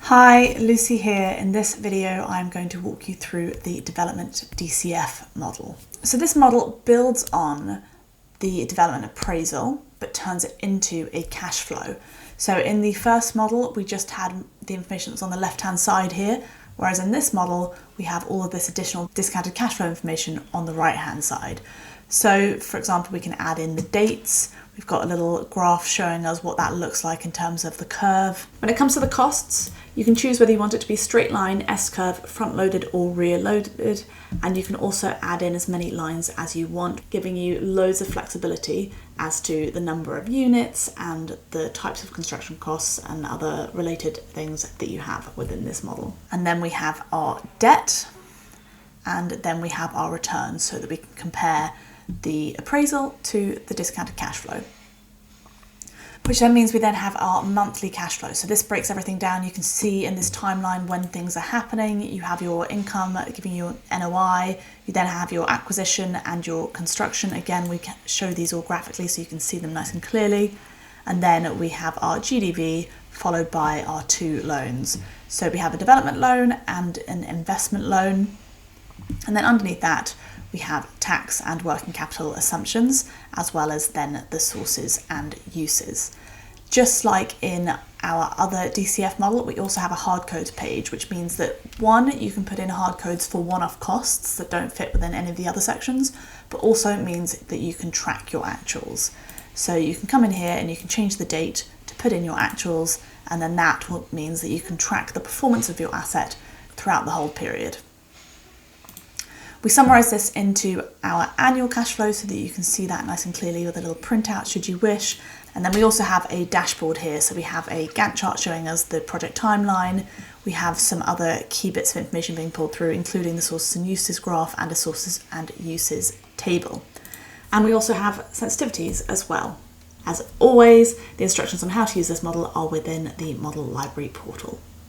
Hi, Lucy here. In this video, I'm going to walk you through the development DCF model. So this model builds on the development appraisal, but turns it into a cash flow. So in the first model, we just had the information that was on the left-hand side here, whereas in this model, we have all of this additional discounted cash flow information on the right-hand side. So for example, we can add in the dates. We've got a little graph showing us what that looks like in terms of the curve. When it comes to the costs, you can choose whether you want it to be straight line, S-curve, front-loaded or rear-loaded, and you can also add in as many lines as you want, giving you loads of flexibility as to the number of units and the types of construction costs and other related things that you have within this model. And then we have our debt, and then we have our returns so that we can compare the appraisal to the discounted cash flow, which then means we then have our monthly cash flow. So this breaks everything down. You can see in this timeline when things are happening. You have your income giving you NOI, you then have your acquisition and your construction. Again, we can show these all graphically so you can see them nice and clearly. And then we have our GDV followed by our two loans. So we have a development loan and an investment loan. And then underneath that, we have tax and working capital assumptions, as well as then the sources and uses. Just like in our other DCF model, we also have a hard codes page, which means that one, you can put in hard codes for one-off costs that don't fit within any of the other sections, but also it means that you can track your actuals. So you can come in here and you can change the date to put in your actuals, and then that means that you can track the performance of your asset throughout the whole period. We summarise this into our annual cash flow so that you can see that nice and clearly with a little printout should you wish. And then we also have a dashboard here. So we have a Gantt chart showing us the project timeline. We have some other key bits of information being pulled through, including the sources and uses graph and a sources and uses table. And we also have sensitivities as well. As always, the instructions on how to use this model are within the model library portal.